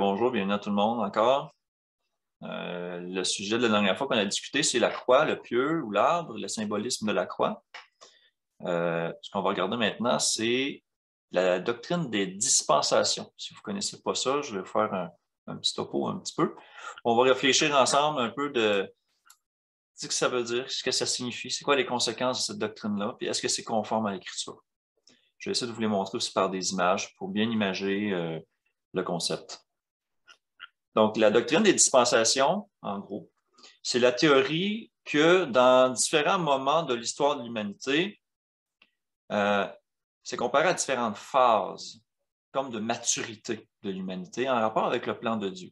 Bonjour, bienvenue à tout le monde encore. Le sujet de la dernière fois qu'on a discuté, c'est la croix, le pieu ou l'arbre, le symbolisme de la croix. Ce qu'on va regarder maintenant, c'est la doctrine des dispensations. Si vous ne connaissez pas ça, je vais faire un petit topo un petit peu. On va réfléchir ensemble un peu de ce que ça veut dire, ce que ça signifie, c'est quoi les conséquences de cette doctrine-là, puis est-ce que c'est conforme à l'Écriture. Je vais essayer de vous les montrer aussi par des images pour bien imager le concept. Donc, la doctrine des dispensations, en gros, c'est la théorie que dans différents moments de l'histoire de l'humanité, c'est comparé à différentes phases, comme de maturité de l'humanité en rapport avec le plan de Dieu.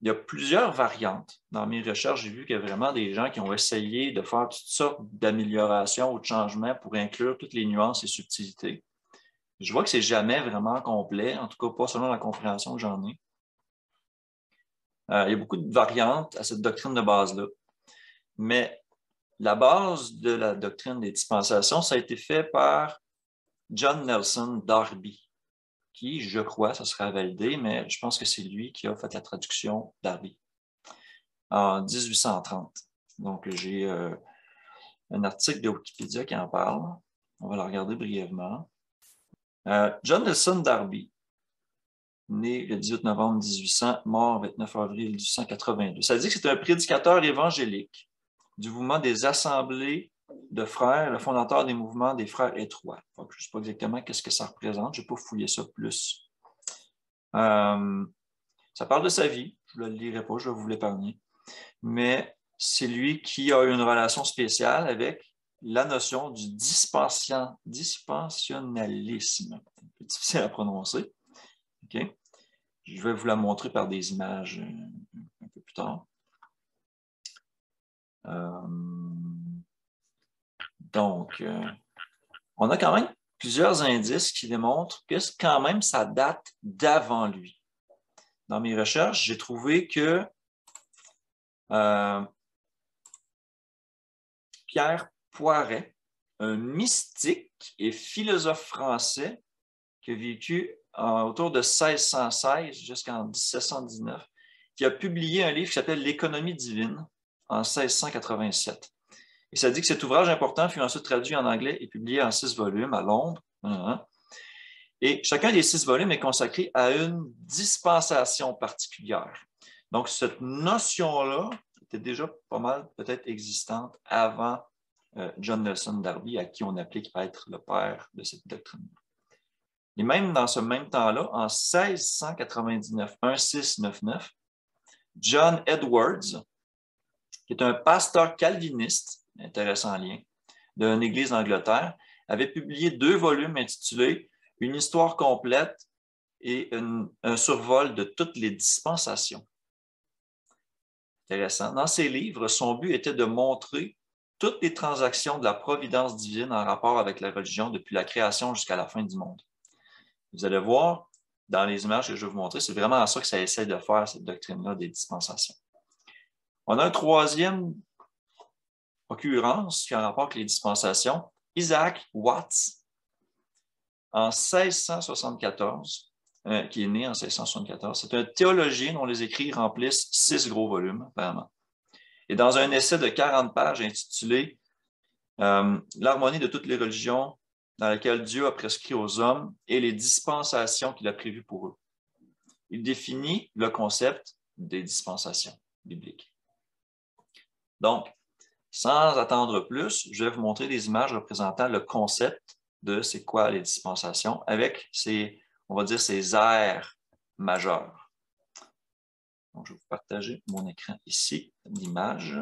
Il y a plusieurs variantes. Dans mes recherches, j'ai vu qu'il y a vraiment des gens qui ont essayé de faire toutes sortes d'améliorations ou de changements pour inclure toutes les nuances et subtilités. Je vois que c'est jamais vraiment complet, en tout cas pas selon la compréhension que j'en ai. Il y a beaucoup de variantes à cette doctrine de base-là. Mais la base de la doctrine des dispensations, ça a été fait par John Nelson Darby, qui, je crois, ça sera validé, mais je pense que c'est lui qui a fait la traduction Darby en 1830. Donc, j'ai un article de Wikipédia qui en parle. On va le regarder brièvement. John Nelson Darby, né le 18 novembre 1800, mort le 29 avril 1882. Ça dit que c'est un prédicateur évangélique du mouvement des assemblées de frères, le fondateur des mouvements des frères étroits. Donc, je ne sais pas exactement qu'est-ce que ça représente, je n'ai pas fouillé ça plus. Ça parle de sa vie, je ne le lirai pas, je vais vous l'épargner, mais c'est lui qui a eu une relation spéciale avec la notion du dispensionnalisme. Un peu difficile à prononcer. Okay? Je vais vous la montrer par des images un peu plus tard. Donc, on a quand même plusieurs indices qui démontrent que quand même ça date d'avant lui. Dans mes recherches, j'ai trouvé que Pierre Poiret, un mystique et philosophe français qui a vécu autour de 1616 jusqu'en 1719, qui a publié un livre qui s'appelle L'économie divine en 1687. Et ça dit que cet ouvrage important fut ensuite traduit en anglais et publié en 6 volumes à Londres. Et chacun des 6 volumes est consacré à une dispensation particulière. Donc, cette notion-là était déjà pas mal peut-être existante avant John Nelson Darby, à qui on applique être le père de cette doctrine. Et même dans ce même temps-là, en 1699, 1699, John Edwards, qui est un pasteur calviniste, intéressant lien, d'une église d'Angleterre, avait publié 2 volumes intitulés « Une histoire complète » et un survol de toutes les dispensations. Intéressant. Dans ces livres, son but était de montrer toutes les transactions de la providence divine en rapport avec la religion depuis la création jusqu'à la fin du monde. Vous allez voir, dans les images que je vais vous montrer, c'est vraiment à ça que ça essaie de faire, cette doctrine-là des dispensations. On a un troisième occurrence qui a un rapport avec les dispensations, Isaac Watts, en 1674, qui est né en 1674. C'est un théologien dont les écrits remplissent 6 gros volumes, apparemment. Et dans un essai de 40 pages intitulé L'harmonie de toutes les religions, dans laquelle Dieu a prescrit aux hommes et les dispensations qu'il a prévues pour eux. Il définit le concept des dispensations bibliques. Donc, sans attendre plus, je vais vous montrer des images représentant le concept de c'est quoi les dispensations avec ces, on va dire, ces aires majeures. Donc, je vais vous partager mon écran ici, l'image,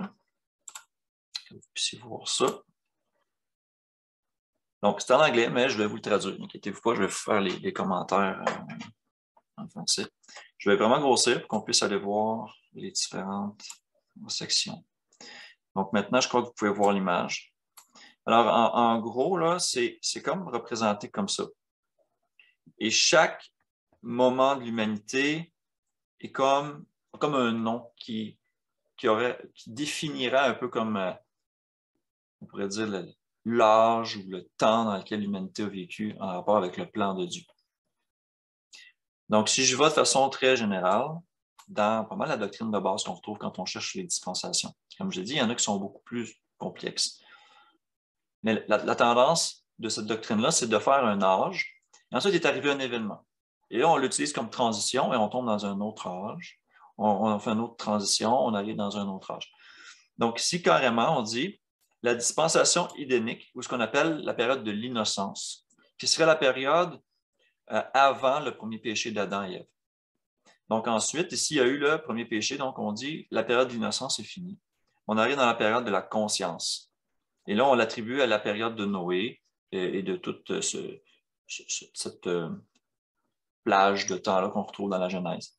que vous puissiez voir ça. Donc, c'est en anglais, mais je vais vous le traduire. N'inquiétez-vous pas, je vais vous faire les commentaires en français. Je vais vraiment grossir pour qu'on puisse aller voir les différentes sections. Donc, maintenant, je crois que vous pouvez voir l'image. Alors, en gros, là, c'est comme représenté comme ça. Et chaque moment de l'humanité est comme un nom qui définirait un peu comme, on pourrait dire, l'âge ou le temps dans lequel l'humanité a vécu en rapport avec le plan de Dieu. Donc, si je vais de façon très générale, dans pas mal la doctrine de base qu'on retrouve quand on cherche les dispensations. Comme je l'ai dit, il y en a qui sont beaucoup plus complexes. Mais la tendance de cette doctrine-là, c'est de faire un âge, et ensuite est arrivé un événement. Et là, on l'utilise comme transition et on tombe dans un autre âge. On fait une autre transition, on arrive dans un autre âge. Donc, ici, carrément, on dit la dispensation idénique, ou ce qu'on appelle la période de l'innocence, qui serait la période avant le premier péché d'Adam et Ève. Donc, ensuite, ici, il y a eu le premier péché, donc on dit la période de l'innocence est finie. On arrive dans la période de la conscience. Et là, on l'attribue à la période de Noé et de toute cette plage de temps-là qu'on retrouve dans la Genèse,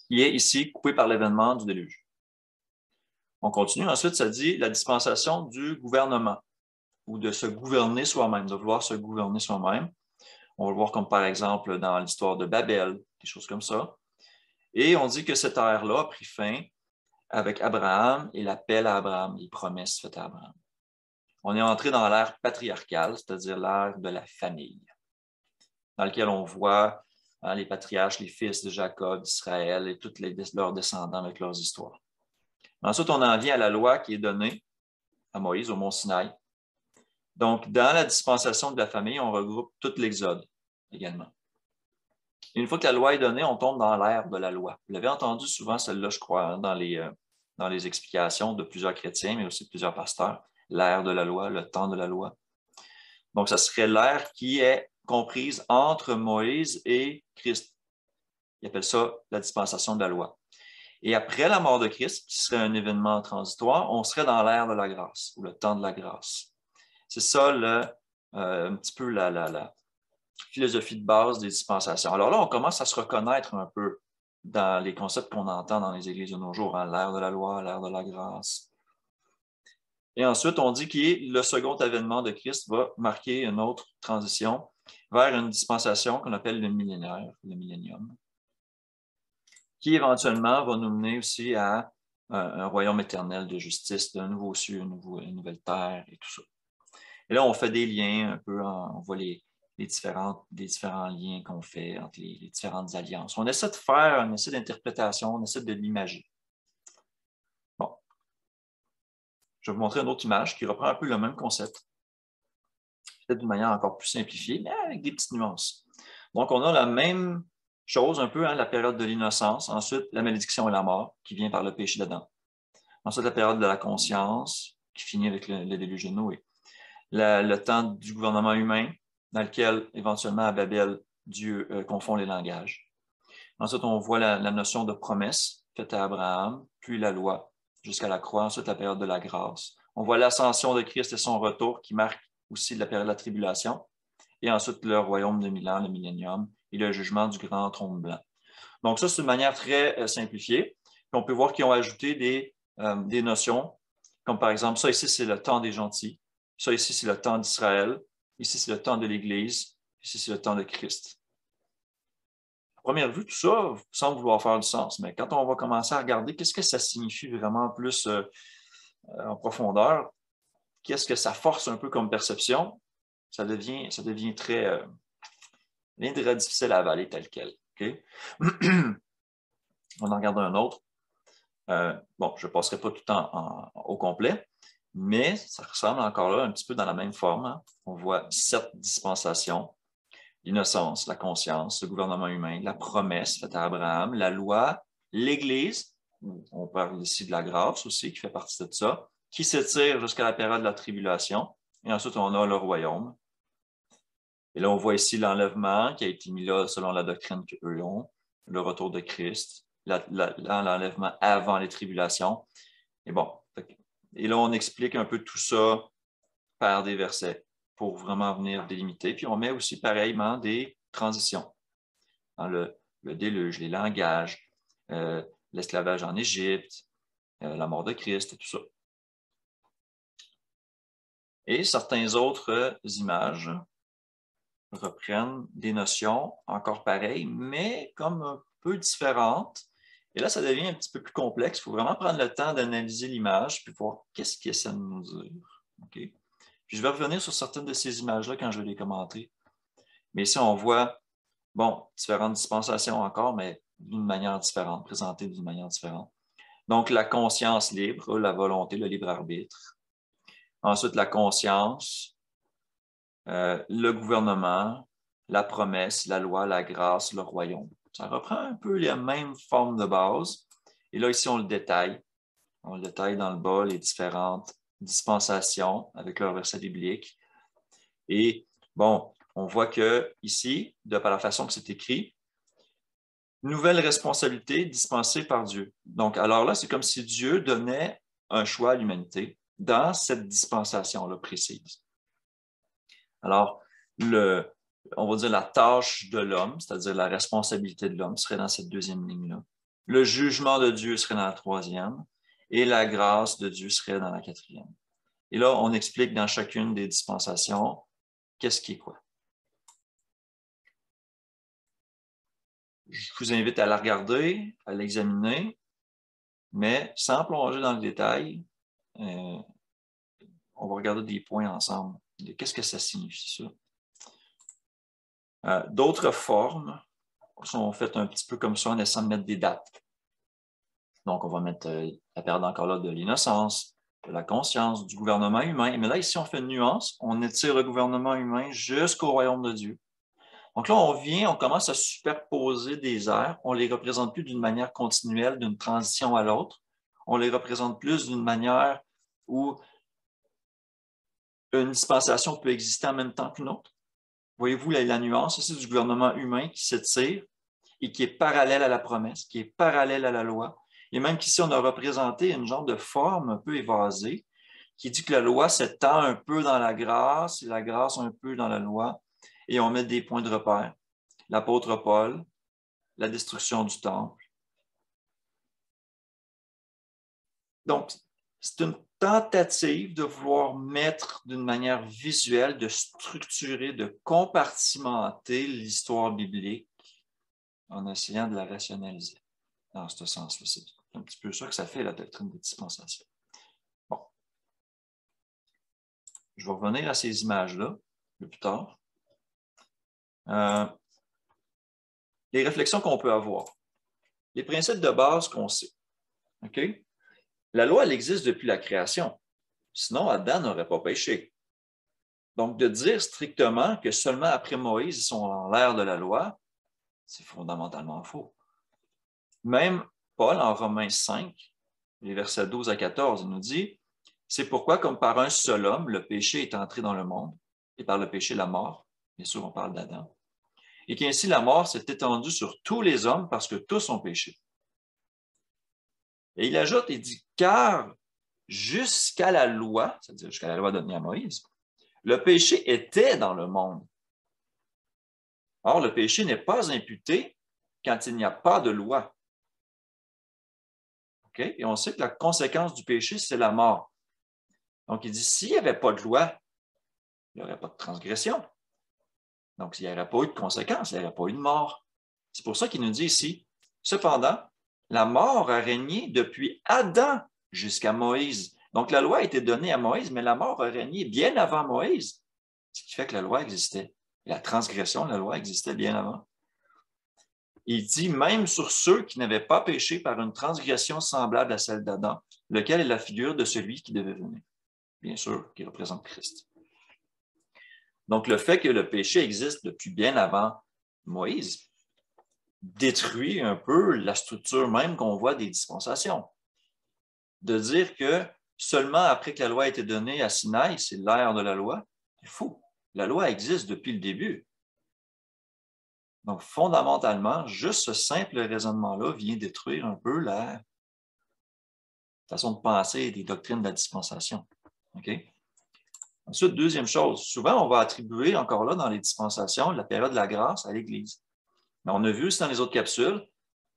qui est ici coupée par l'événement du déluge. On continue. Ensuite, ça dit la dispensation du gouvernement ou de se gouverner soi-même, de vouloir se gouverner soi-même. On va le voir comme par exemple dans l'histoire de Babel, des choses comme ça. Et on dit que cette ère-là a pris fin avec Abraham et l'appel à Abraham, les promesses faites à Abraham. On est entré dans l'ère patriarcale, c'est-à-dire l'ère de la famille, dans laquelle on voit les patriarches, les fils de Jacob, d'Israël et tous leurs descendants avec leurs histoires. Ensuite, on en vient à la loi qui est donnée à Moïse au mont Sinaï. Donc, dans la dispensation de la famille, on regroupe tout l'Exode également. Et une fois que la loi est donnée, on tombe dans l'ère de la loi. Vous l'avez entendu souvent, celle-là, je crois, dans les explications de plusieurs chrétiens, mais aussi de plusieurs pasteurs. L'ère de la loi, le temps de la loi. Donc, ça serait l'ère qui est comprise entre Moïse et Christ. Ils appellent ça la dispensation de la loi. Et après la mort de Christ, qui serait un événement transitoire, on serait dans l'ère de la grâce, ou le temps de la grâce. C'est ça, un petit peu la philosophie de base des dispensations. Alors là, on commence à se reconnaître un peu dans les concepts qu'on entend dans les églises de nos jours, hein, l'ère de la loi, l'ère de la grâce. Et ensuite, on dit que le second avènement de Christ va marquer une autre transition vers une dispensation qu'on appelle le millénaire, le millénium, qui éventuellement va nous mener aussi à un royaume éternel de justice, d'un nouveau ciel, une nouvelle terre et tout ça. Et là, on fait des liens un peu, on voit les différents liens qu'on fait entre les différentes alliances. On essaie de faire un essai d'interprétation, on essaie de l'imager. Bon. Je vais vous montrer une autre image qui reprend un peu le même concept, peut-être d'une manière encore plus simplifiée, mais avec des petites nuances. Donc, on a la même chose un peu, hein, la période de l'innocence, ensuite la malédiction et la mort, qui vient par le péché d'Adam. Ensuite, la période de la conscience, qui finit avec le déluge de Noé. Le temps du gouvernement humain, dans lequel, éventuellement, à Babel, Dieu confond les langages. Ensuite, on voit la notion de promesse faite à Abraham, puis la loi, jusqu'à la croix. Ensuite, la période de la grâce. On voit l'ascension de Christ et son retour, qui marque aussi la période de la tribulation. Et ensuite, le royaume de Milan, le millénium, et le jugement du grand trône blanc. Donc, ça, c'est une manière très simplifiée. Puis on peut voir qu'ils ont ajouté des notions, comme par exemple, ça ici, c'est le temps des gentils. Ça ici, c'est le temps d'Israël. Ici, c'est le temps de l'Église. Ici, c'est le temps de Christ. À première vue, tout ça semble vouloir faire du sens, mais quand on va commencer à regarder qu'est-ce que ça signifie vraiment plus en profondeur, qu'est-ce que ça force un peu comme perception, ça devient très difficile à avaler tel quel. Okay? On en regarde un autre. Bon, je ne passerai pas tout le temps au complet, mais ça ressemble encore là un petit peu dans la même forme. Hein. On voit 7 dispensations, l'innocence, la conscience, le gouvernement humain, la promesse faite à Abraham, la loi, l'Église, on parle ici de la grâce aussi, qui fait partie de ça, qui s'étire jusqu'à la période de la tribulation, et ensuite on a le royaume. Et là, on voit ici l'enlèvement qui a été mis là selon la doctrine qu'eux ont, le retour de Christ, l'enlèvement avant les tribulations. Et bon, et là, on explique un peu tout ça par des versets pour vraiment venir délimiter. Puis on met aussi pareillement des transitions. Dans le déluge, les langages, l'esclavage en Égypte, la mort de Christ et tout ça. Et certaines autres images reprennent des notions encore pareilles, mais comme un peu différentes. Et là, ça devient un petit peu plus complexe. Il faut vraiment prendre le temps d'analyser l'image puis voir qu'est-ce qu'il essaie de nous dire. Okay? Puis je vais revenir sur certaines de ces images-là quand je vais les commenter. Mais ici, on voit Bon, différentes dispensations encore, mais d'une manière différente, présentées d'une manière différente. Donc, la conscience libre, la volonté, le libre arbitre. Ensuite, la conscience, le gouvernement, la promesse, la loi, la grâce, le royaume. Ça reprend un peu les mêmes formes de base. Et là, ici, on le détaille. On le détaille dans le bas, les différentes dispensations avec leur verset biblique. Et bon, on voit que ici, de par la façon que c'est écrit, nouvelle responsabilité dispensée par Dieu. Donc, alors là, c'est comme si Dieu donnait un choix à l'humanité dans cette dispensation-là précise. Alors, on va dire la tâche de l'homme, c'est-à-dire la responsabilité de l'homme, serait dans cette deuxième ligne-là. Le jugement de Dieu serait dans la troisième et la grâce de Dieu serait dans la quatrième. Et là, on explique dans chacune des dispensations qu'est-ce qui est quoi. Je vous invite à la regarder, à l'examiner, mais sans plonger dans le détail, on va regarder des points ensemble. Qu'est-ce que ça signifie, ça? D'autres formes sont faites un petit peu comme ça, en essayant de mettre des dates. Donc, on va mettre la période encore là de l'innocence, de la conscience, du gouvernement humain. Mais là, ici, on fait une nuance. On étire le gouvernement humain jusqu'au royaume de Dieu. Donc là, on commence à superposer des ères. On ne les représente plus d'une manière continuelle, d'une transition à l'autre. On les représente plus d'une manière où une dispensation peut exister en même temps qu'une autre. Voyez-vous la nuance? C'est du gouvernement humain qui s'étire et qui est parallèle à la promesse, qui est parallèle à la loi. Et même qu'ici, on a représenté une genre de forme un peu évasée qui dit que la loi s'étend un peu dans la grâce et la grâce un peu dans la loi. Et on met des points de repère. L'apôtre Paul, la destruction du temple. Donc, c'est une tentative de vouloir mettre d'une manière visuelle, de structurer, de compartimenter l'histoire biblique en essayant de la rationaliser. Dans ce sens-là, c'est un petit peu ça que ça fait, la doctrine des dispensations. Bon. Je vais revenir à ces images-là un peu plus tard. Les réflexions qu'on peut avoir. Les principes de base qu'on sait. OK? La loi, elle existe depuis la création. Sinon, Adam n'aurait pas péché. Donc, de dire strictement que seulement après Moïse, ils sont en l'ère de la loi, c'est fondamentalement faux. Même Paul, en Romains 5, les versets 12 à 14, il nous dit « C'est pourquoi, comme par un seul homme, le péché est entré dans le monde, et par le péché, la mort. » Bien sûr, on parle d'Adam. Et qu'ainsi la mort s'est étendue sur tous les hommes parce que tous ont péché. Et il ajoute, il dit « Car jusqu'à la loi, c'est-à-dire jusqu'à la loi donnée à Moïse, le péché était dans le monde. Or, le péché n'est pas imputé quand il n'y a pas de loi. » Okay? Et on sait que la conséquence du péché, c'est la mort. Donc, il dit, s'il n'y avait pas de loi, il n'y aurait pas de transgression. Donc, s'il n'y aurait pas eu de conséquence, il n'y aurait pas eu de mort. C'est pour ça qu'il nous dit ici, cependant, la mort a régné depuis Adam jusqu'à Moïse. Donc, la loi a été donnée à Moïse, mais la mort a régné bien avant Moïse. Ce qui fait que la loi existait. La transgression de la loi existait bien avant. Il dit même sur ceux qui n'avaient pas péché par une transgression semblable à celle d'Adam, lequel est la figure de celui qui devait venir. Bien sûr, qui représente Christ. Donc, le fait que le péché existe depuis bien avant Moïse détruit un peu la structure même qu'on voit des dispensations. De dire que seulement après que la loi a été donnée à Sinaï, c'est l'ère de la loi, c'est faux. La loi existe depuis le début. Donc, fondamentalement, juste ce simple raisonnement-là vient détruire un peu la façon de penser des doctrines de la dispensation. Okay? Ensuite, deuxième chose, souvent on va attribuer encore là dans les dispensations la période de la grâce à l'Église. Mais on a vu aussi dans les autres capsules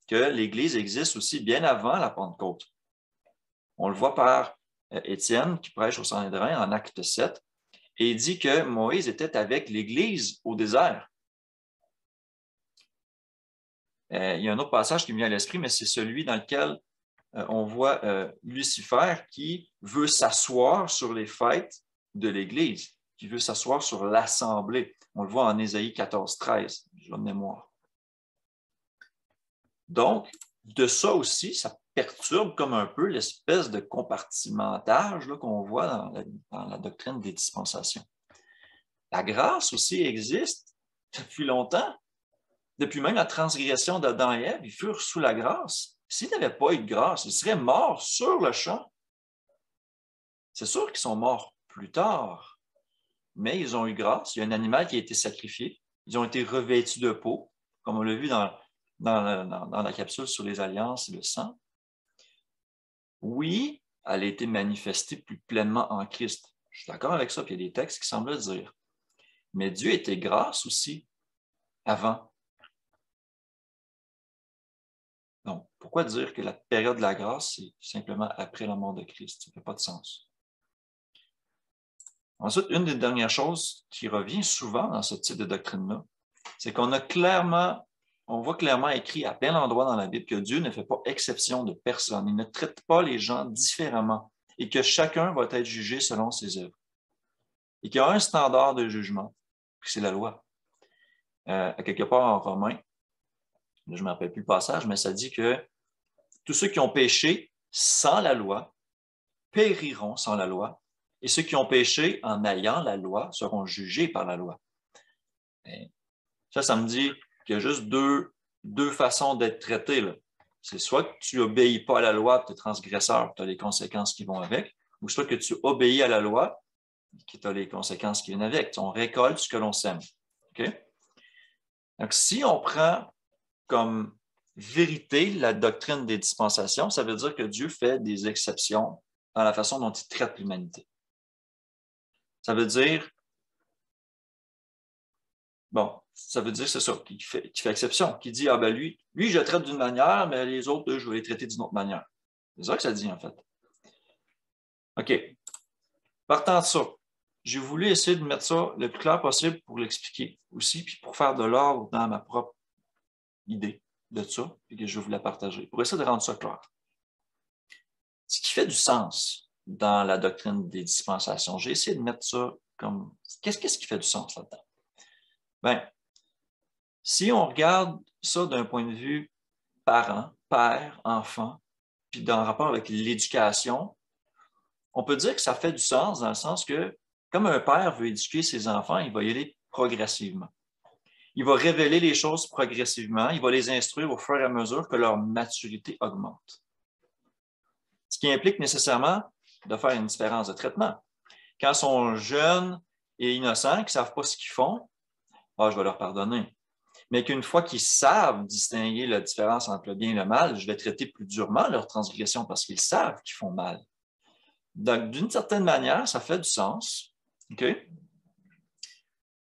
que l'Église existe aussi bien avant la Pentecôte. On le voit par Étienne qui prêche au Sanhédrin en Acte 7 et il dit que Moïse était avec l'Église au désert. Il y a un autre passage qui me vient à l'esprit, mais c'est celui dans lequel on voit Lucifer qui veut s'asseoir sur les fêtes de l'Église, puis veut s'asseoir sur l'assemblée. On le voit en Ésaïe 14, 13, je de mémoire. Donc, de ça aussi, ça perturbe comme un peu l'espèce de compartimentage qu'on voit dans la doctrine des dispensations. La grâce aussi existe depuis longtemps. Depuis même la transgression d'Adam et Ève, ils furent sous la grâce. S'ils n'avaient pas eu de grâce, ils seraient morts sur le champ. C'est sûr qu'ils sont morts plus tard, mais ils ont eu grâce. Il y a un animal qui a été sacrifié. Ils ont été revêtus de peau, comme on l'a vu dans la capsule sur les alliances et le sang. Oui, elle a été manifestée plus pleinement en Christ. Je suis d'accord avec ça, puis il y a des textes qui semblent le dire. Mais Dieu était grâce aussi avant. Donc, pourquoi dire que la période de la grâce, c'est simplement après la mort de Christ? Ça ne fait pas de sens. Ensuite, une des dernières choses qui revient souvent dans ce type de doctrine-là, c'est qu'on voit clairement écrit à plein d'endroits dans la Bible que Dieu ne fait pas exception de personne. Il ne traite pas les gens différemment et que chacun va être jugé selon ses œuvres. Et qu'il y a un standard de jugement, c'est la loi. À quelque part en Romains, je ne me rappelle plus le passage, mais ça dit que tous ceux qui ont péché sans la loi périront sans la loi, et ceux qui ont péché en ayant la loi seront jugés par la loi. Et ça me dit qu'il y a juste deux façons d'être traité. C'est soit que tu n'obéis pas à la loi, tu es transgresseur, tu as les conséquences qui vont avec, ou soit que tu obéis à la loi, qui a les conséquences qui viennent avec. On récolte ce que l'on sème. Okay? Donc, si on prend comme vérité la doctrine des dispensations, ça veut dire que Dieu fait des exceptions dans la façon dont il traite l'humanité. Ça veut dire, c'est ça, qui fait exception, qui dit, ah ben lui, je le traite d'une manière, mais les autres, je vais les traiter d'une autre manière. C'est ça que ça dit, en fait. OK. Partant de ça, j'ai voulu essayer de mettre ça le plus clair possible pour l'expliquer aussi, puis pour faire de l'ordre dans ma propre idée de ça, et que je vais vous la partager, pour essayer de rendre ça clair. Ce qui fait du sens dans la doctrine des dispensations, j'ai essayé de mettre ça comme... Qu'est-ce qui fait du sens là-dedans? Bien, si on regarde ça d'un point de vue parent, père, enfant, puis dans rapport avec l'éducation, on peut dire que ça fait du sens dans le sens que, comme un père veut éduquer ses enfants, il va y aller progressivement. Il va révéler les choses progressivement, il va les instruire au fur et à mesure que leur maturité augmente. Ce qui implique nécessairement de faire une différence de traitement. Quand ils sont jeunes et innocents, qu'ils ne savent pas ce qu'ils font, je vais leur pardonner. Mais qu'une fois qu'ils savent distinguer la différence entre le bien et le mal, je vais traiter plus durement leur transgression parce qu'ils savent qu'ils font mal. Donc, d'une certaine manière, ça fait du sens. OK? Et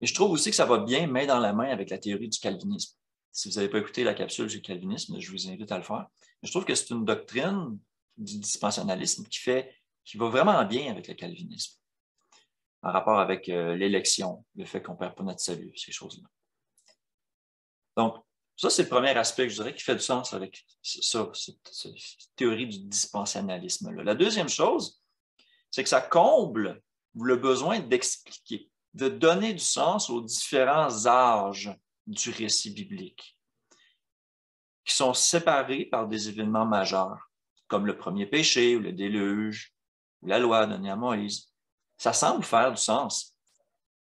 je trouve aussi que ça va bien main dans la main avec la théorie du calvinisme. Si vous n'avez pas écouté la capsule du calvinisme, je vous invite à le faire. Je trouve que c'est une doctrine du dispensationalisme qui va vraiment bien avec le calvinisme en rapport avec l'élection, le fait qu'on ne perd pas notre salut, ces choses-là. Donc, ça, c'est le premier aspect, je dirais, qui fait du sens avec ça, cette théorie du dispensationalisme. La deuxième chose, c'est que ça comble le besoin d'expliquer, de donner du sens aux différents âges du récit biblique, qui sont séparés par des événements majeurs, comme le premier péché, ou le déluge, ou la loi donnée à Moïse. Ça semble faire du sens.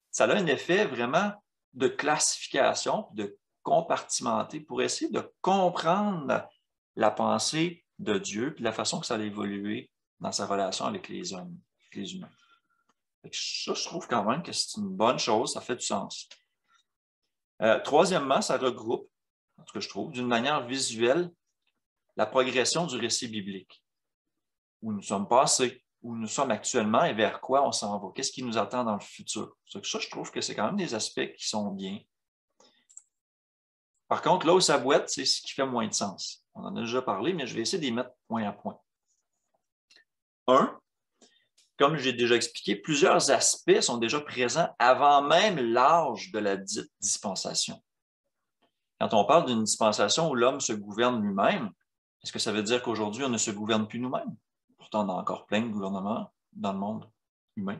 Ça a un effet vraiment de classification, de compartimenter pour essayer de comprendre la pensée de Dieu et la façon que ça a évolué dans sa relation avec les hommes, avec les humains. Ça, je trouve quand même que c'est une bonne chose, ça fait du sens. Troisièmement, ça regroupe, en tout cas je trouve, d'une manière visuelle, la progression du récit biblique, où nous sommes passés, où nous sommes actuellement et vers quoi on s'en va. Qu'est-ce qui nous attend dans le futur? Ça, je trouve que c'est quand même des aspects qui sont bien. Par contre, là où ça boite, c'est ce qui fait moins de sens. On en a déjà parlé, mais je vais essayer de les mettre point à point. Un, comme j'ai déjà expliqué, plusieurs aspects sont déjà présents avant même l'âge de la dite dispensation. Quand on parle d'une dispensation où l'homme se gouverne lui-même, est-ce que ça veut dire qu'aujourd'hui, on ne se gouverne plus nous-mêmes? Pourtant, on a encore plein de gouvernements dans le monde humain.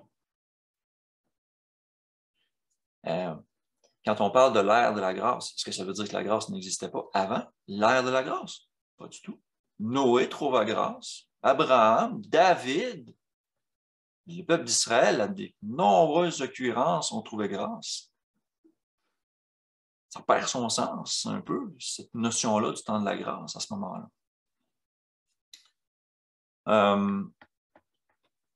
Quand on parle de l'ère de la grâce, est-ce que ça veut dire que la grâce n'existait pas avant l'ère de la grâce? Pas du tout. Noé trouva grâce, Abraham, David, les peuples d'Israël, à de nombreuses occurrences, ont trouvé grâce. Ça perd son sens un peu, cette notion-là du temps de la grâce à ce moment-là.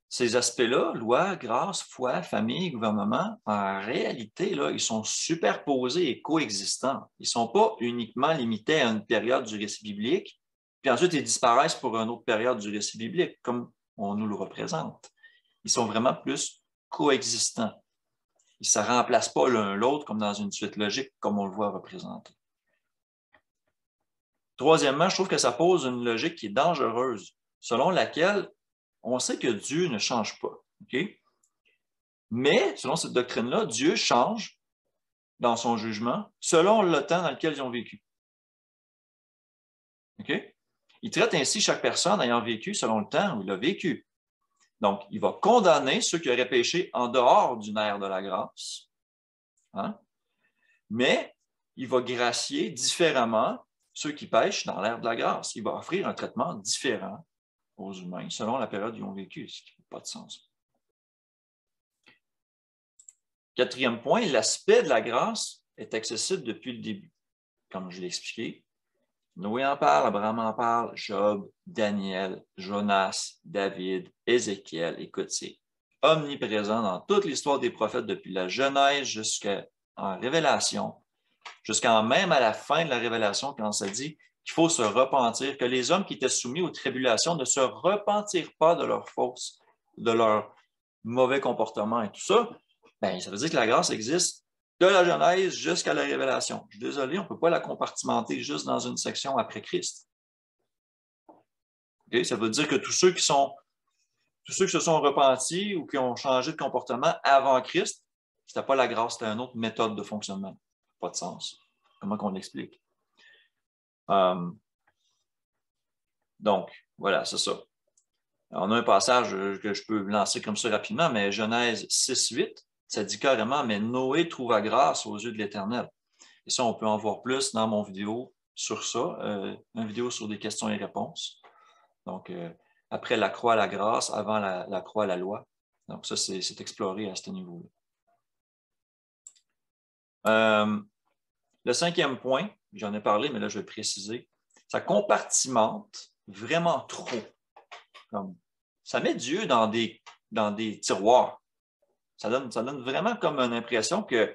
Ces aspects-là, loi, grâce, foi, famille, gouvernement, en réalité, là, ils sont superposés et coexistants. Ils ne sont pas uniquement limités à une période du récit biblique, puis ensuite ils disparaissent pour une autre période du récit biblique, comme on nous le représente. Ils sont vraiment plus coexistants. Ils ne se remplacent pas l'un l'autre comme dans une suite logique, comme on le voit représenté. Troisièmement, je trouve que ça pose une logique qui est dangereuse, selon laquelle on sait que Dieu ne change pas. Okay? Mais, selon cette doctrine-là, Dieu change dans son jugement selon le temps dans lequel ils ont vécu. Okay? Il traite ainsi chaque personne ayant vécu selon le temps où il a vécu. Donc, il va condamner ceux qui auraient péché en dehors d'une ère de la grâce. Hein? Mais il va gracier différemment ceux qui pêchent dans l'ère de la grâce. Il va offrir un traitement différent aux humains selon la période où ils ont vécu, ce qui n'a pas de sens. Quatrième point, l'aspect de la grâce est accessible depuis le début. Comme je l'ai expliqué, Noé en parle, Abraham en parle, Job, Daniel, Jonas, David, Ézéchiel. Écoute, c'est omniprésent dans toute l'histoire des prophètes depuis la Genèse jusqu'en Révélation, jusqu'en même à la fin de la Révélation, quand ça dit qu'il faut se repentir, que les hommes qui étaient soumis aux tribulations ne se repentirent pas de leurs fausses, de leur mauvais comportement et tout ça. Bien, ça veut dire que la grâce existe de la Genèse jusqu'à la Révélation. Je suis désolé, on ne peut pas la compartimenter juste dans une section après Christ. Okay? Ça veut dire que tous ceux qui se sont repentis ou qui ont changé de comportement avant Christ, ce n'était pas la grâce, c'était une autre méthode de fonctionnement. Pas de sens. Comment qu'on l'explique? Donc, voilà, c'est ça. On a un passage que je peux lancer comme ça rapidement, mais Genèse 6:8, ça dit carrément, mais Noé trouva grâce aux yeux de l'Éternel. Et ça, on peut en voir plus dans mon vidéo sur ça, une vidéo sur des questions et réponses. Donc, après la croix, la grâce, avant la croix, la loi. Donc, ça, c'est exploré à ce niveau-là. Le cinquième point, j'en ai parlé, mais là, je vais préciser, ça compartimente vraiment trop. Ça met Dieu dans des tiroirs. Ça donne vraiment comme une impression que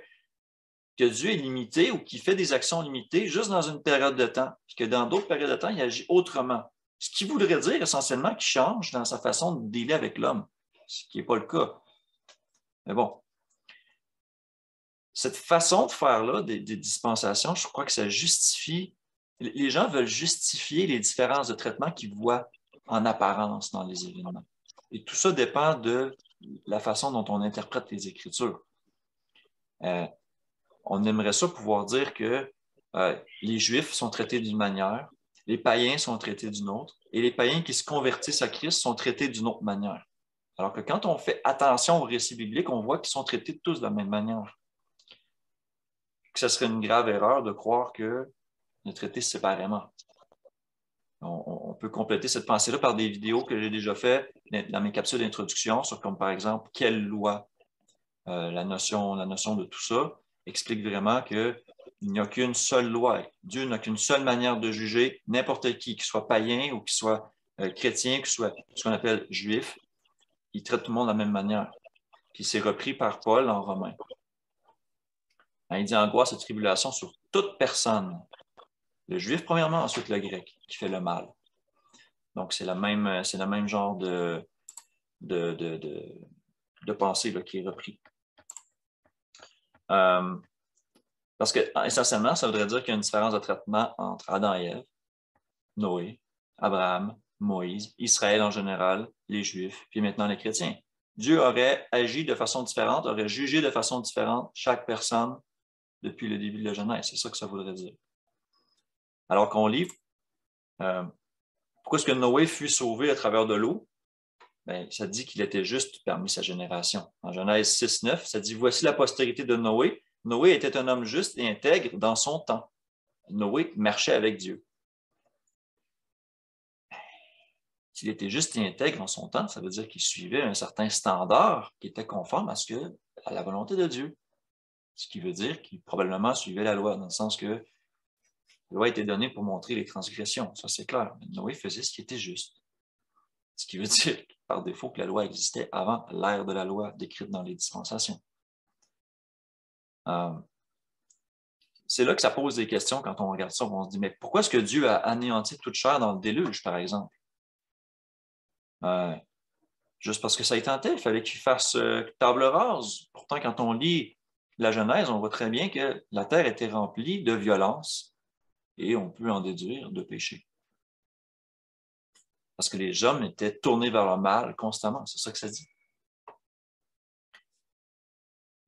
Dieu est limité ou qu'il fait des actions limitées juste dans une période de temps, puis que dans d'autres périodes de temps, il agit autrement. Ce qui voudrait dire essentiellement qu'il change dans sa façon de dealer avec l'homme, ce qui n'est pas le cas. Mais bon, cette façon de faire-là, des dispensations, je crois que ça justifie, les gens veulent justifier les différences de traitement qu'ils voient en apparence dans les événements. Et tout ça dépend de la façon dont on interprète les Écritures. On aimerait ça pouvoir dire que les Juifs sont traités d'une manière, les païens sont traités d'une autre, et les païens qui se convertissent à Christ sont traités d'une autre manière. Alors que quand on fait attention au récit biblique, on voit qu'ils sont traités tous de la même manière. Que ce serait une grave erreur de croire qu'on est traités séparément. On peut compléter cette pensée-là par des vidéos que j'ai déjà faites dans mes capsules d'introduction sur, comme par exemple, quelle loi, la notion de tout ça, explique vraiment qu'il n'y a qu'une seule loi. Dieu n'a qu'une seule manière de juger n'importe qui, qu'il soit païen ou qu'il soit chrétien, qu'il soit ce qu'on appelle juif. Il traite tout le monde de la même manière. Puis c'est repris par Paul en Romains. Il dit angoisse et tribulation sur toute personne. Le juif, premièrement, ensuite le grec, qui fait le mal. Donc, c'est le même genre de pensée là, qui est repris. Parce que, essentiellement, ça voudrait dire qu'il y a une différence de traitement entre Adam et Ève, Noé, Abraham, Moïse, Israël en général, les Juifs, puis maintenant les chrétiens. Dieu aurait agi de façon différente, aurait jugé de façon différente chaque personne depuis le début de la Genèse. C'est ça que ça voudrait dire. Alors qu'on lit, pourquoi est-ce que Noé fut sauvé à travers de l'eau? bien, ça dit qu'il était juste parmi sa génération. En Genèse 6, 9, ça dit « Voici la postérité de Noé. Noé était un homme juste et intègre dans son temps. » Noé marchait avec Dieu. S'il était juste et intègre en son temps, ça veut dire qu'il suivait un certain standard qui était conforme à la volonté de Dieu. Ce qui veut dire qu'il probablement suivait la loi, dans le sens que la loi était donnée pour montrer les transgressions. Ça, c'est clair. Mais Noé faisait ce qui était juste. Ce qui veut dire, par défaut, que la loi existait avant l'ère de la loi décrite dans les dispensations. C'est là que ça pose des questions quand on regarde ça. On se dit, mais pourquoi est-ce que Dieu a anéanti toute chair dans le déluge, par exemple? Juste parce que ça y tentait, il fallait qu'il fasse table rase. Pourtant, quand on lit la Genèse, on voit très bien que la terre était remplie de violence et on peut en déduire de péché. Parce que les hommes étaient tournés vers le mal constamment, c'est ça que ça dit.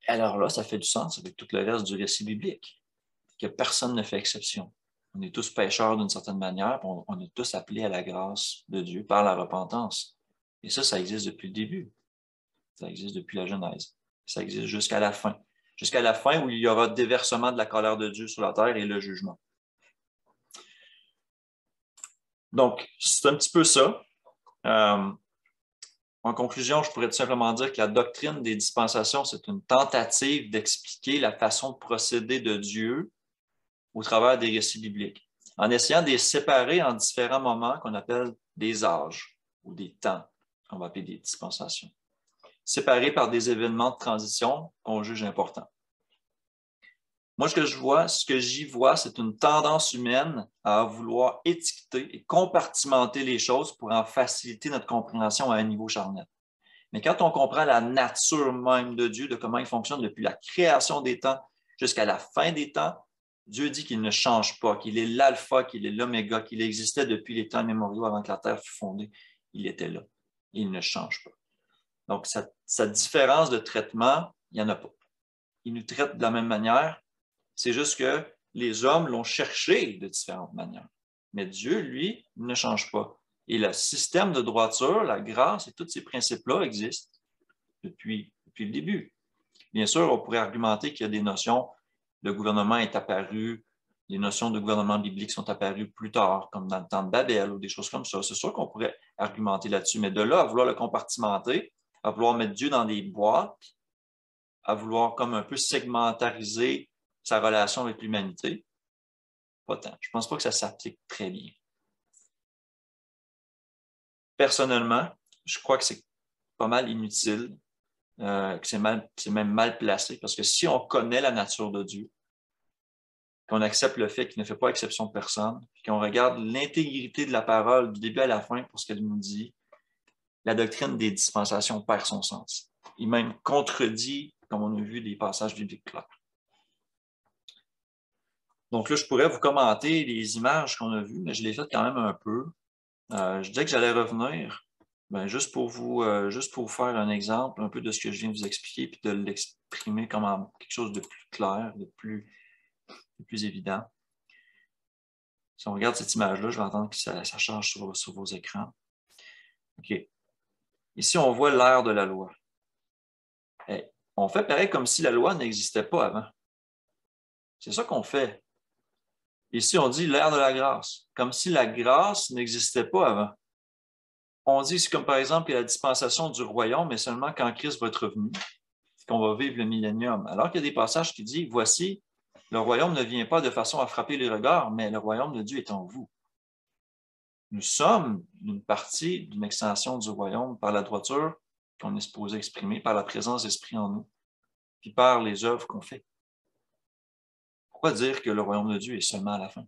Alors là, ça fait du sens avec tout le reste du récit biblique, que personne ne fait exception. On est tous pécheurs d'une certaine manière, on est tous appelés à la grâce de Dieu par la repentance. Et ça existe depuis le début. Ça existe depuis la Genèse. Ça existe jusqu'à la fin. Jusqu'à la fin où il y aura déversement de la colère de Dieu sur la terre et le jugement. Donc, c'est un petit peu ça. En conclusion, je pourrais tout simplement dire que la doctrine des dispensations, c'est une tentative d'expliquer la façon de procéder de Dieu au travers des récits bibliques, en essayant de les séparer en différents moments qu'on appelle des âges ou des temps, qu'on va appeler des dispensations, séparés par des événements de transition qu'on juge importants. Moi, ce que j'y vois, c'est une tendance humaine à vouloir étiqueter et compartimenter les choses pour en faciliter notre compréhension à un niveau charnel. Mais quand on comprend la nature même de Dieu, de comment il fonctionne depuis la création des temps jusqu'à la fin des temps, Dieu dit qu'il ne change pas, qu'il est l'alpha, qu'il est l'oméga, qu'il existait depuis les temps mémoriaux avant que la terre fût fondée. Il était là. Et il ne change pas. Donc, cette différence de traitement, il n'y en a pas. Il nous traite de la même manière. C'est juste que les hommes l'ont cherché de différentes manières. Mais Dieu, lui, ne change pas. Et le système de droiture, la grâce et tous ces principes-là existent depuis le début. Bien sûr, on pourrait argumenter qu'il y a des notions, le gouvernement est apparu, les notions de gouvernement biblique sont apparues plus tard, comme dans le temps de Babel ou des choses comme ça. C'est sûr qu'on pourrait argumenter là-dessus, mais de là à vouloir le compartimenter, à vouloir mettre Dieu dans des boîtes, à vouloir comme un peu segmentariser sa relation avec l'humanité, pas tant. Je ne pense pas que ça s'applique très bien. Personnellement, je crois que c'est pas mal inutile, que c'est même mal placé, parce que si on connaît la nature de Dieu, qu'on accepte le fait qu'il ne fait pas exception de personne, puis qu'on regarde l'intégrité de la parole du début à la fin pour ce qu'elle nous dit, la doctrine des dispensations perd son sens. Il même contredit, comme on a vu, des passages bibliques clairs. Donc là, je pourrais vous commenter les images qu'on a vues, mais je l'ai faites quand même un peu. Je disais que j'allais revenir, juste pour vous faire un exemple un peu de ce que je viens de vous expliquer, puis de l'exprimer comme quelque chose de plus clair, de plus évident. Si on regarde cette image-là, je vais attendre que ça change sur vos écrans. OK. Ici, on voit l'ère de la loi. On fait pareil comme si la loi n'existait pas avant. C'est ça qu'on fait. Ici, on dit l'ère de la grâce, comme si la grâce n'existait pas avant. On dit, c'est comme par exemple la dispensation du royaume, mais seulement quand Christ va être revenu, qu'on va vivre le millénium. Alors qu'il y a des passages qui disent, voici, le royaume ne vient pas de façon à frapper les regards, mais le royaume de Dieu est en vous. Nous sommes une partie d'une extension du royaume par la droiture qu'on est supposé exprimer, par la présence d'Esprit en nous, puis par les œuvres qu'on fait. Pourquoi dire que le royaume de Dieu est seulement à la fin?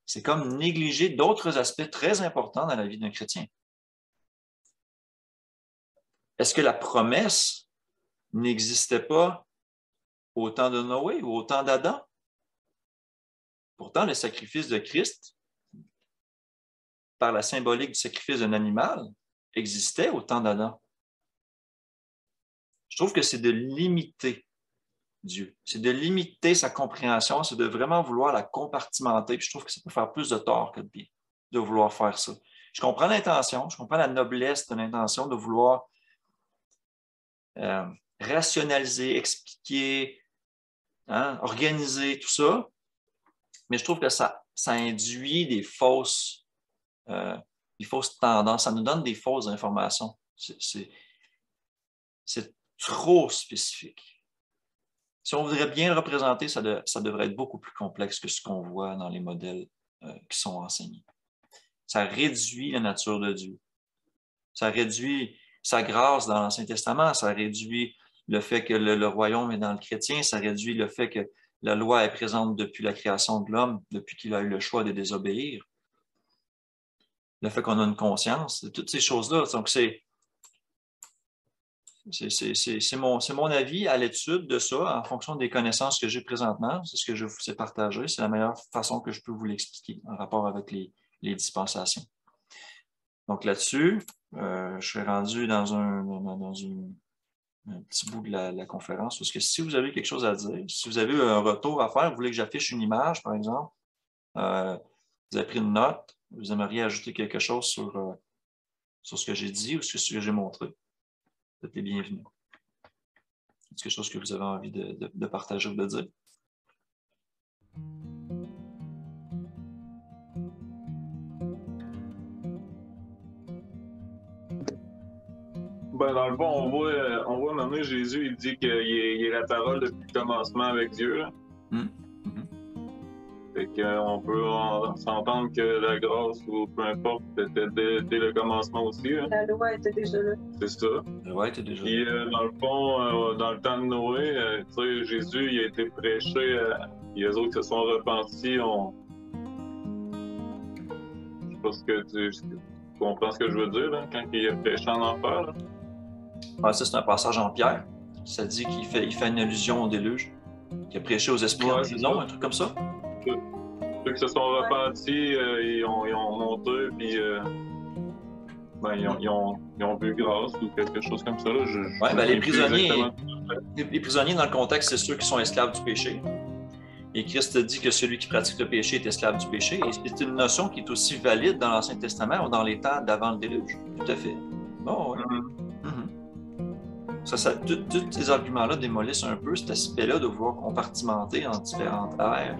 C'est comme négliger d'autres aspects très importants dans la vie d'un chrétien. Est-ce que la promesse n'existait pas au temps de Noé ou au temps d'Adam? Pourtant, le sacrifice de Christ, par la symbolique du sacrifice d'un animal, existait au temps d'Adam. Je trouve que c'est de limiter Dieu. C'est de limiter sa compréhension, c'est de vraiment vouloir la compartimenter. Puis je trouve que ça peut faire plus de tort que de bien, de vouloir faire ça. Je comprends l'intention, je comprends la noblesse de l'intention de vouloir rationaliser, expliquer, organiser tout ça, mais je trouve que ça induit des fausses tendances, ça nous donne des fausses informations. C'est trop spécifique. Si on voudrait bien le représenter, ça devrait être beaucoup plus complexe que ce qu'on voit dans les modèles qui sont enseignés. Ça réduit la nature de Dieu. Ça réduit sa grâce dans l'Ancien Testament, ça réduit le fait que le royaume est dans le chrétien, ça réduit le fait que la loi est présente depuis la création de l'homme, depuis qu'il a eu le choix de désobéir. Le fait qu'on a une conscience, toutes ces choses-là. Donc, c'est mon avis à l'étude de ça, en fonction des connaissances que j'ai présentement. C'est ce que je vous ai partagé. C'est la meilleure façon que je peux vous l'expliquer en rapport avec les dispensations. Donc là-dessus, je serai rendu dans un petit bout de la conférence, parce que si vous avez quelque chose à dire, si vous avez un retour à faire, vous voulez que j'affiche une image, par exemple, vous avez pris une note, vous aimeriez ajouter quelque chose sur ce que j'ai dit ou sur ce que j'ai montré, vous êtes les bienvenus. C'est quelque chose que vous avez envie de partager ou de dire? Ben, dans le fond, on voit maintenant Jésus, il dit qu'il est la parole depuis le commencement avec Dieu. Là. Fait qu'on peut s'entendre que la grâce, ou peu importe, était dès le commencement aussi. Là. La loi était déjà là. C'est ça. La loi était déjà là. Puis, dans le fond, dans le temps de Noé, Jésus, il a été prêché, et les autres se sont repentis. Je sais pas ce que tu comprends ce que je veux dire, là, quand il a prêché en enfer. Là. Ouais, ça, c'est un passage en Pierre. Ça dit qu'il fait une allusion au déluge, qu'il a prêché aux esprits en prison, un truc comme ça. Ceux qui se sont repentis, ils ont monté, puis ils ont bu grâce ou quelque chose comme ça. Là. Les prisonniers, dans le contexte, c'est ceux qui sont esclaves du péché. Et Christ dit que celui qui pratique le péché est esclave du péché. Et c'est une notion qui est aussi valide dans l'Ancien Testament ou dans les temps d'avant le déluge. Tout à fait. Bon, oui. Tous ces arguments-là démolissent un peu cet aspect-là de vouloir compartimenter en différentes ères.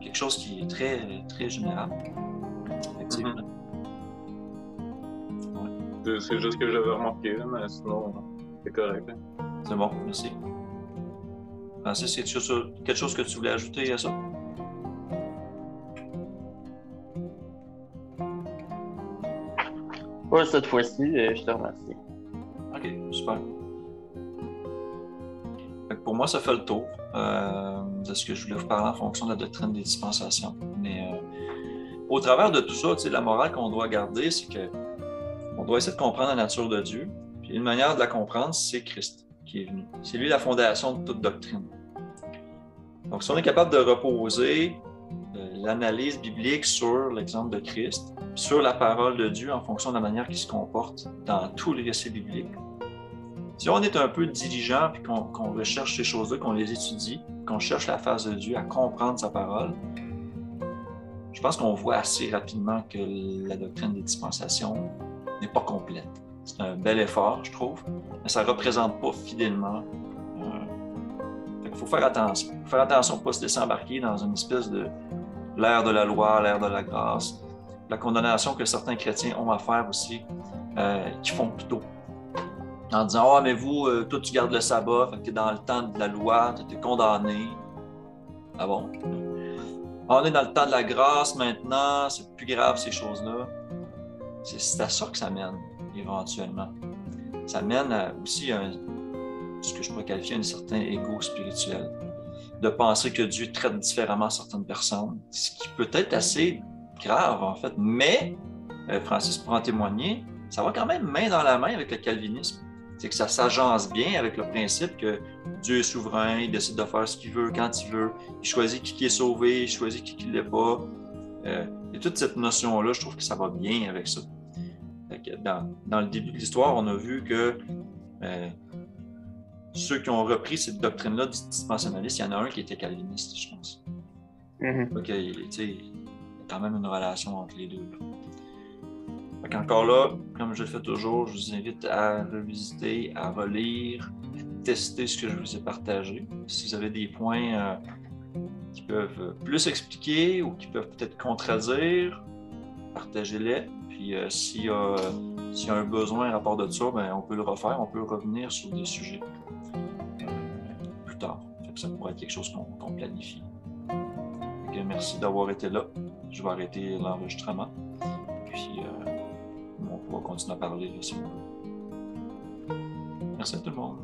Quelque chose qui est très, très général. Effectivement. Ouais. C'est juste ce que j'avais remarqué, mais sinon, c'est correct. Hein. C'est bon, merci. Francis, c'est quelque chose que tu voulais ajouter à ça? Pas cette fois-ci, je te remercie. OK, super. Pour moi, ça fait le tour de ce que je voulais vous parler en fonction de la doctrine des dispensations. Mais au travers de tout ça, la morale qu'on doit garder, c'est qu'on doit essayer de comprendre la nature de Dieu. Puis une manière de la comprendre, c'est Christ qui est venu. C'est lui la fondation de toute doctrine. Donc, si on est capable de reposer l'analyse biblique sur l'exemple de Christ, sur la parole de Dieu en fonction de la manière qu'il se comporte dans tous les récits bibliques, si on est un peu diligent et qu'on recherche ces choses-là, qu'on les étudie, qu'on cherche la face de Dieu à comprendre sa parole, je pense qu'on voit assez rapidement que la doctrine des dispensations n'est pas complète. C'est un bel effort, je trouve, mais ça ne représente pas fidèlement. Il faut faire attention. Il faut faire attention pour ne pas se laisser embarquer dans une espèce de l'ère de la loi, l'ère de la grâce, la condamnation que certains chrétiens ont à faire aussi, qui font plutôt. En disant, ah, mais vous, toi, tu gardes le sabbat, fait que tu es dans le temps de la loi, tu es condamné. Ah bon? On est dans le temps de la grâce maintenant, c'est plus grave ces choses-là. C'est à ça que ça mène, éventuellement. Ça mène aussi à ce que je pourrais qualifier un certain égo spirituel. De penser que Dieu traite différemment certaines personnes, ce qui peut être assez grave, en fait. Mais, Francis pourra en témoigner, ça va quand même main dans la main avec le calvinisme. C'est que ça s'agence bien avec le principe que Dieu est souverain, il décide de faire ce qu'il veut, quand il veut, il choisit qui est sauvé, il choisit qui ne l'est pas. Et toute cette notion-là, je trouve que ça va bien avec ça. Dans le début de l'histoire, on a vu que ceux qui ont repris cette doctrine-là du dispensationaliste, il y en a un qui était calviniste, je pense. Donc, il y a quand même une relation entre les deux. Encore là, comme je le fais toujours, je vous invite à revisiter, à relire, tester ce que je vous ai partagé. Si vous avez des points qui peuvent plus expliquer ou qui peuvent peut-être contredire, partagez-les. Puis s'il y a un besoin à rapport de ça, ben, on peut le refaire, on peut revenir sur des sujets plus tard. Fait que ça pourrait être quelque chose qu'on planifie. Donc, merci d'avoir été là. Je vais arrêter l'enregistrement. Puis on pourra continuer à parler là, si on veut. Merci à tout le monde.